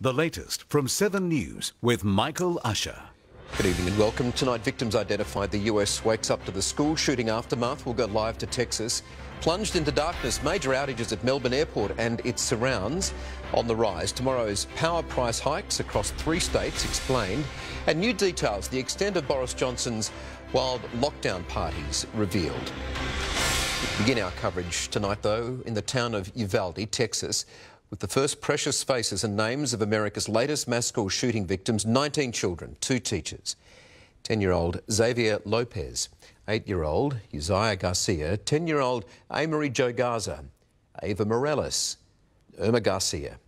The latest from 7 News with Michael Usher. Good evening and welcome. Tonight, victims identified. The US wakes up to the school shooting aftermath. We'll go live to Texas. Plunged into darkness, major outages at Melbourne Airport and its surrounds on the rise. Tomorrow's power price hikes across 3 states explained. And new details, the extent of Boris Johnson's wild lockdown parties revealed. We begin our coverage tonight, though, in the town of Uvalde, Texas, with the first precious faces and names of America's latest mass school shooting victims: 19 children, 2 teachers. 10-year-old Xavier Lopez, 8-year-old Uzziah Garcia, 10-year-old Amory Jo Garza, Ava Morales, Irma Garcia.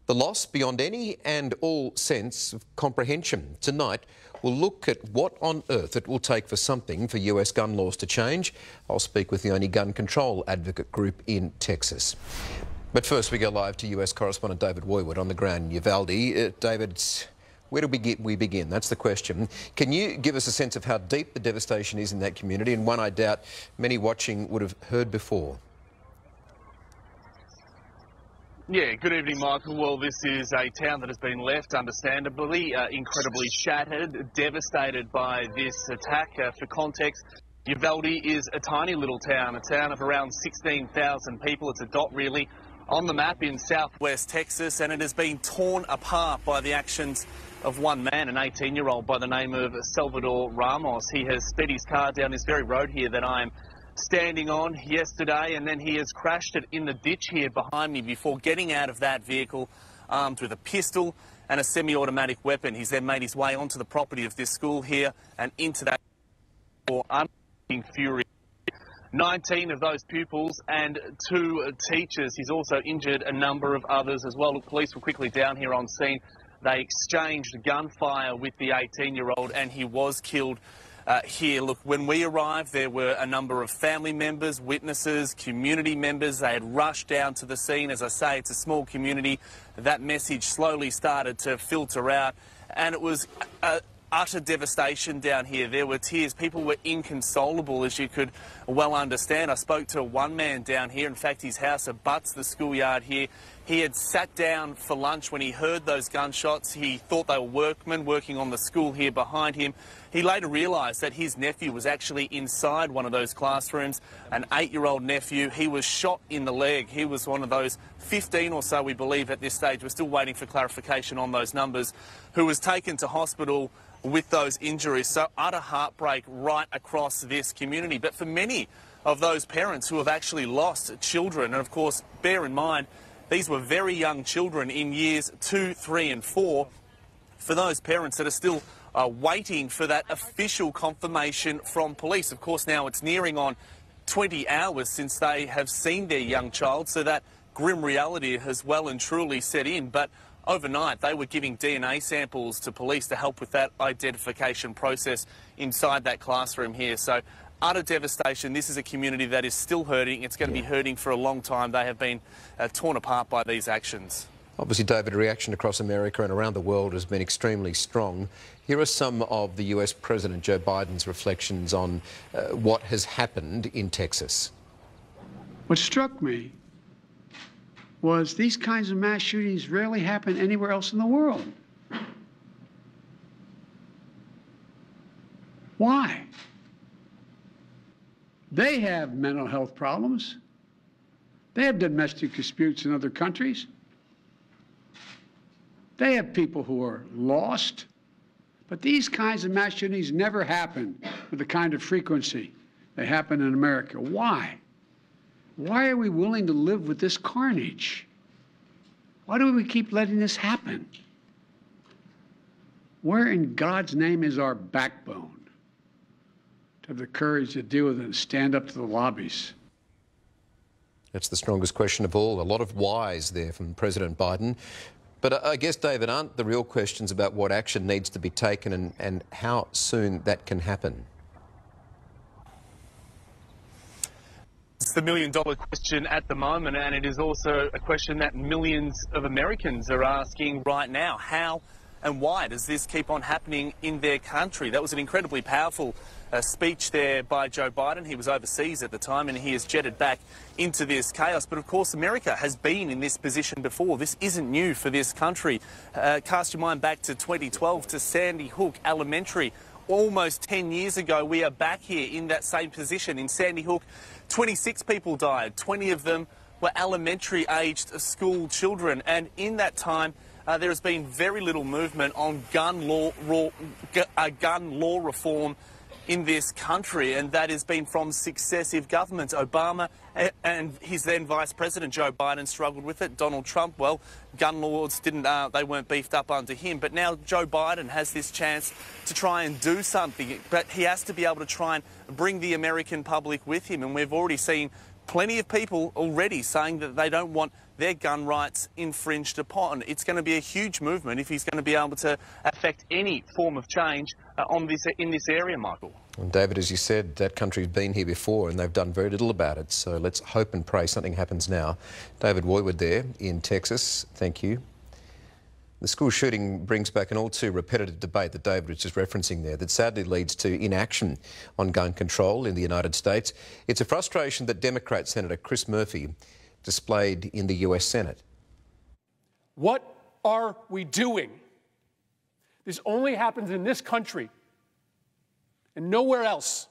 The loss beyond any and all sense of comprehension. Tonight, we'll look at what on earth it will take for something for US gun laws to change. I'll speak with the only gun control advocate group in Texas. But first, we go live to US correspondent David Woywood on the ground in Uvalde. David, where do we begin? That's the question. Can you give us a sense of how deep the devastation is in that community, and one I doubt many watching would have heard before? Yeah, good evening, Michael. Well, this is a town that has been left, understandably, incredibly shattered, devastated by this attack. For context, Uvalde is a tiny little town, a town of around 16,000 people. It's a dot, really, on the map in southwest Texas, and it has been torn apart by the actions of one man, an 18-year-old by the name of Salvador Ramos. He has sped his car down this very road here that I'm standing on yesterday, and then he has crashed it in the ditch here behind me before getting out of that vehicle armed with a pistol and a semi-automatic weapon. He's then made his way onto the property of this school here and into that for unleashing fury. 19 of those pupils and 2 teachers. He's also injured a number of others as well. Look, police were quickly down here on scene. They exchanged gunfire with the 18-year-old and he was killed here. Look, when we arrived, there were a number of family members, witnesses, community members. They had rushed down to the scene. As I say, it's a small community. That message slowly started to filter out, and it was utter devastation down here. There were tears. People were inconsolable, as you could well understand. I spoke to one man down here. In fact, his house abuts the schoolyard here. He had sat down for lunch when he heard those gunshots. He thought they were workmen working on the school here behind him. He later realised that his nephew was actually inside one of those classrooms, an 8-year-old nephew. He was shot in the leg. He was one of those 15 or so, we believe, at this stage. We're still waiting for clarification on those numbers, who was taken to hospital with those injuries. So utter heartbreak right across this community. But for many of those parents who have actually lost children, and of course, bear in mind, these were very young children in years 2, 3 and 4. For those parents that are still waiting for that official confirmation from police. Of course, now it's nearing on 20 hours since they have seen their young child, so that grim reality has well and truly set in. But overnight, they were giving DNA samples to police to help with that identification process inside that classroom here. So utter devastation. This is a community that is still hurting. It's going to be hurting for a long time. They have been torn apart by these actions. Obviously, David, reaction across America and around the world has been extremely strong. Here are some of the US President Joe Biden's reflections on what has happened in Texas. What struck me was these kinds of mass shootings rarely happen anywhere else in the world. Why? They have mental health problems. They have domestic disputes in other countries. They have people who are lost. But these kinds of mass shootings never happen with the kind of frequency they happen in America. Why? Why are we willing to live with this carnage? Why do we keep letting this happen? Where in God's name is our backbone to have the courage to deal with it and stand up to the lobbies? That's the strongest question of all. A lot of whys there from President Biden. But I guess, David, aren't the real questions about what action needs to be taken and how soon that can happen? It's the million-dollar question at the moment, and it is also a question that millions of Americans are asking right now. How and why does this keep on happening in their country? That was an incredibly powerful speech there by Joe Biden. He was overseas at the time and he has jetted back into this chaos. But of course, America has been in this position before. This isn't new for this country. Cast your mind back to 2012 to Sandy Hook Elementary. Almost 10 years ago, we are back here in that same position. In Sandy Hook, 26 people died. 20 of them were elementary-aged school children. And in that time, there has been very little movement on gun law reform in this country, and that has been from successive governments. Obama and his then Vice President Joe Biden struggled with it. Donald Trump, well, gun laws they weren't beefed up under him. But now Joe Biden has this chance to try and do something, but he has to be able to try and bring the American public with him. And we've already seen plenty of people already saying that they don't want their gun rights infringed upon. It's going to be a huge movement if he's going to be able to affect any form of change in this area, Michael. And David, as you said, that country's been here before and they've done very little about it. So let's hope and pray something happens now. David Woywood there in Texas. Thank you. The school shooting brings back an all too repetitive debate that David was just referencing there that sadly leads to inaction on gun control in the United States. It's a frustration that Democrat Senator Chris Murphy displayed in the US Senate. What are we doing? This only happens in this country and nowhere else.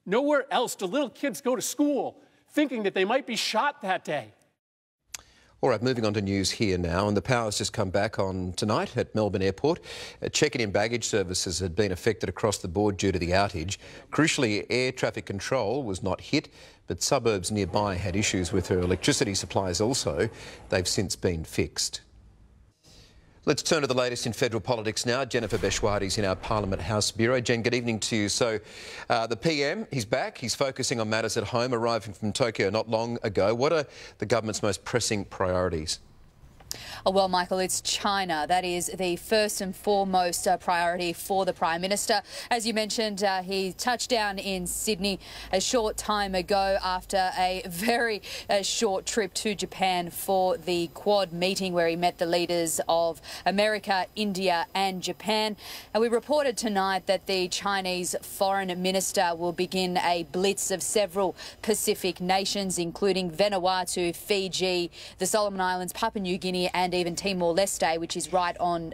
Nowhere else do little kids go to school thinking that they might be shot that day. All right, moving on to news here now, and the power's just come back on tonight at Melbourne Airport. Check-in and baggage services had been affected across the board due to the outage. Crucially, air traffic control was not hit, but suburbs nearby had issues with their electricity supplies also. They've since been fixed. Let's turn to the latest in federal politics now. Jennifer Beshwadi's in our Parliament House Bureau. Jen, good evening to you. So the PM, he's back. He's focusing on matters at home, arriving from Tokyo not long ago. What are the government's most pressing priorities? Oh, well, Michael, it's China. That is the first and foremost priority for the Prime Minister. As you mentioned, he touched down in Sydney a short time ago after a very short trip to Japan for the Quad meeting where he met the leaders of America, India and Japan. And we reported tonight that the Chinese Foreign Minister will begin a blitz of several Pacific nations, including Vanuatu, Fiji, the Solomon Islands, Papua New Guinea and even Timor-Leste, which is right on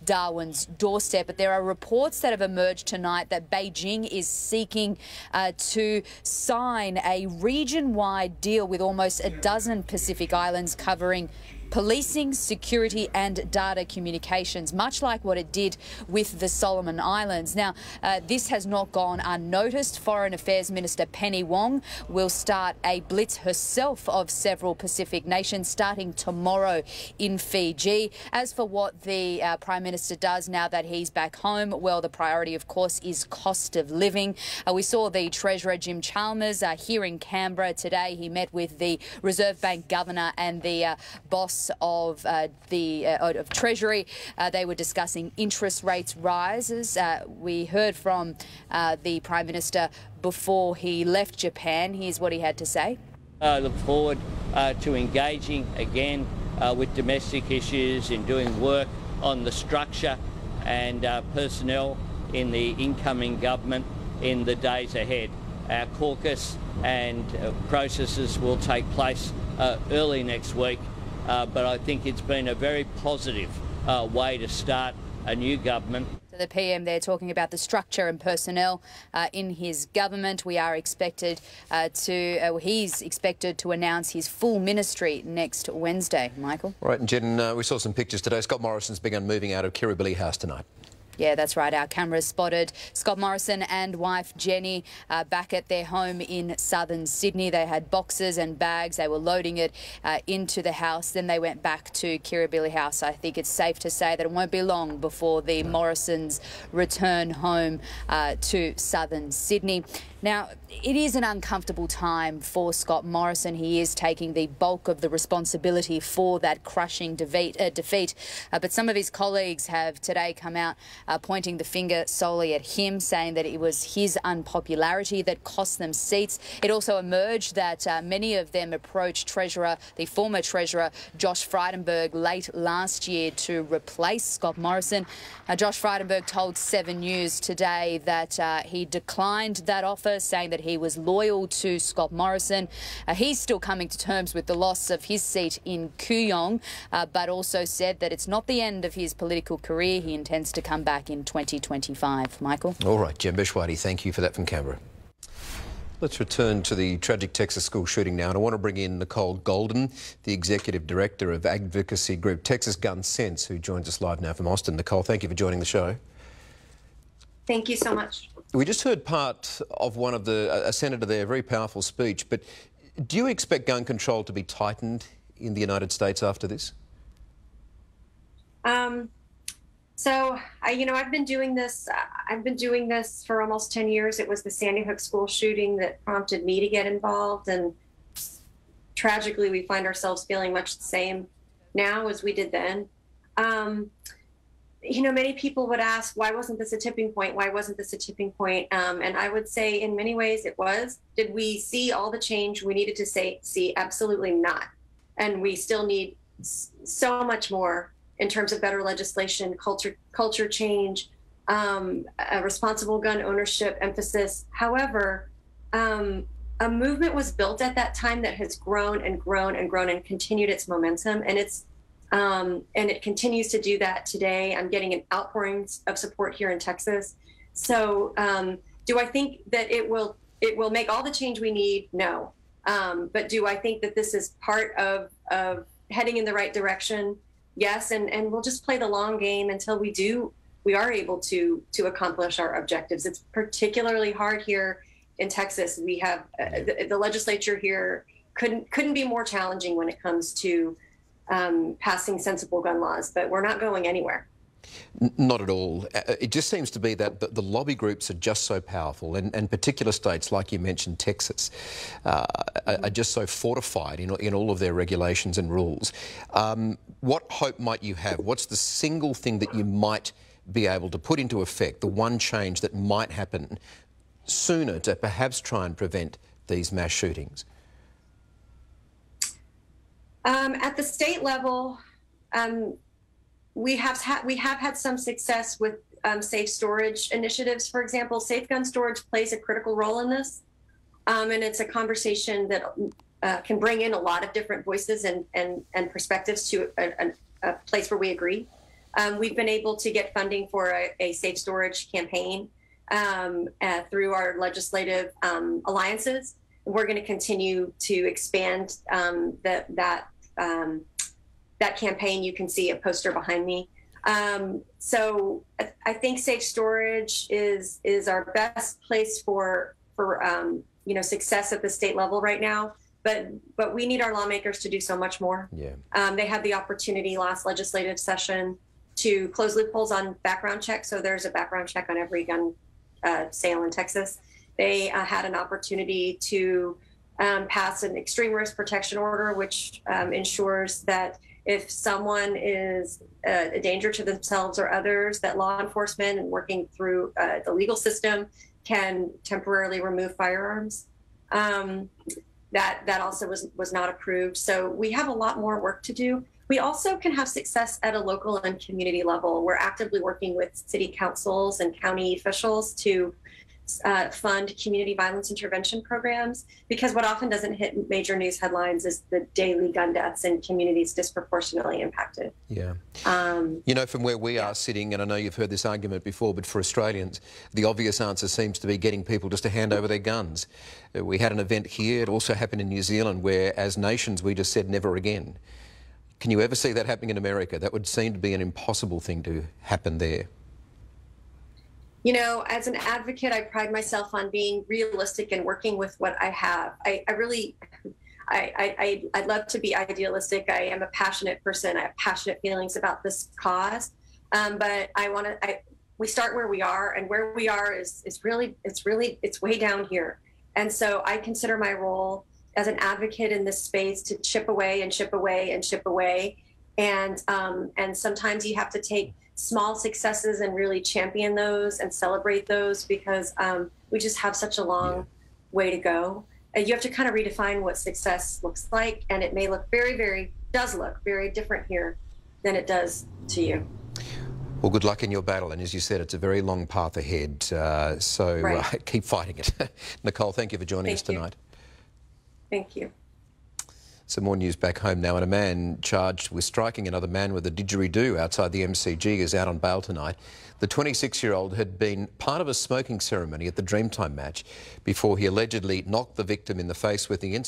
Darwin's doorstep. But there are reports that have emerged tonight that Beijing is seeking to sign a region-wide deal with almost a dozen Pacific islands covering policing, security and data communications, much like what it did with the Solomon Islands. Now, this has not gone unnoticed. Foreign Affairs Minister Penny Wong will start a blitz herself of several Pacific nations starting tomorrow in Fiji. As for what the Prime Minister does now that he's back home, well, the priority, of course, is cost of living. We saw the Treasurer, Jim Chalmers, here in Canberra today. He met with the Reserve Bank Governor and the boss of Treasury. They were discussing interest rates rises. We heard from the Prime Minister before he left Japan. Here's what he had to say. I look forward to engaging again with domestic issues and doing work on the structure and personnel in the incoming government in the days ahead. Our caucus and processes will take place early next week. But I think it's been a very positive way to start a new government. The PM there talking about the structure and personnel in his government. We are expected he's expected to announce his full ministry next Wednesday, Michael. Right, and Jen, we saw some pictures today. Scott Morrison's begun moving out of Kirribilli House tonight. Yeah, that's right. Our cameras spotted Scott Morrison and wife Jenny back at their home in southern Sydney. They had boxes and bags. They were loading it into the house. Then they went back to Kirribilli House. I think it's safe to say that it won't be long before the Morrisons return home to southern Sydney. Now, it is an uncomfortable time for Scott Morrison. He is taking the bulk of the responsibility for that crushing defeat. But some of his colleagues have today come out pointing the finger solely at him, saying that it was his unpopularity that cost them seats. It also emerged that many of them approached the former Treasurer, Josh Frydenberg, late last year to replace Scott Morrison. Josh Frydenberg told 7 News today that he declined that offer, saying that he was loyal to Scott Morrison. He's still coming to terms with the loss of his seat in Kooyong, but also said that it's not the end of his political career. He intends to come back in 2025. Michael? All right, Jem Beshwadi, thank you for that from Canberra. Let's return to the tragic Texas school shooting now, and I want to bring in Nicole Golden, the Executive Director of advocacy group Texas Gun Sense, who joins us live now from Austin. Nicole, thank you for joining the show. Thank you so much. We just heard part of a senator there, a very powerful speech, but do you expect gun control to be tightened in the United States after this? I've been doing this. I've been doing this for almost 10 years. It was the Sandy Hook school shooting that prompted me to get involved, and tragically, we find ourselves feeling much the same now as we did then. Many people would ask, why wasn't this a tipping point? Why wasn't this a tipping point? And I would say in many ways it was. Did we see all the change we needed to see? Absolutely not. And we still need so much more in terms of better legislation, culture change, a responsible gun ownership emphasis. However, a movement was built at that time that has grown and grown and grown and continued its momentum. And it continues to do that today. I'm getting an outpouring of support here in Texas. So do I think that it will make all the change we need? No. But do I think that this is part of heading in the right direction? Yes. And we'll just play the long game until we are able to accomplish our objectives. It's particularly hard here in Texas. We have the legislature here couldn't be more challenging when it comes to passing sensible gun laws, but we're not going anywhere. Not at all. It just seems to be that the lobby groups are just so powerful, and particular states, like you mentioned, Texas, are just so fortified in all of their regulations and rules. What hope might you have? What's the single thing that you might be able to put into effect, the one change that might happen sooner to perhaps try and prevent these mass shootings? At the state level, we have had some success with safe storage initiatives. For example, safe gun storage plays a critical role in this, and it's a conversation that can bring in a lot of different voices and perspectives to a place where we agree. We've been able to get funding for a safe storage campaign through our legislative alliances. We're going to continue to expand that campaign. You can see a poster behind me. So I think safe storage is our best place for success at the state level right now. But we need our lawmakers to do so much more. Yeah. They had the opportunity last legislative session to close loopholes on background checks. So there's a background check on every gun sale in Texas. They had an opportunity to pass an extreme risk protection order, which ensures that if someone is a danger to themselves or others, that law enforcement and working through the legal system can temporarily remove firearms. That also was not approved. So we have a lot more work to do. We also can have success at a local and community level. We're actively working with city councils and county officials to fund community violence intervention programs, because what often doesn't hit major news headlines is the daily gun deaths in communities disproportionately impacted. Yeah. From where we are sitting, and I know you've heard this argument before, but for Australians, the obvious answer seems to be getting people just to hand over their guns. We had an event here. It also happened in New Zealand where, as nations, we just said never again. Can you ever see that happening in America? That would seem to be an impossible thing to happen there. As an advocate, I pride myself on being realistic and working with what I have. I'd love to be idealistic. I am a passionate person. I have passionate feelings about this cause. But we start where we are, and where we are is really it's way down here. And so I consider my role as an advocate in this space to chip away and chip away and chip away. And sometimes you have to take small successes and really champion those and celebrate those, because we just have such a long way to go. And you have to kind of redefine what success looks like, and it may look does look very different here than it does to you. Well, good luck in your battle, and as you said, it's a very long path ahead, keep fighting it. Nicole, thank you for joining us tonight. Thank you. Some more news back home now, and a man charged with striking another man with a didgeridoo outside the MCG is out on bail tonight. The 26-year-old had been part of a smoking ceremony at the Dreamtime match before he allegedly knocked the victim in the face with the incident.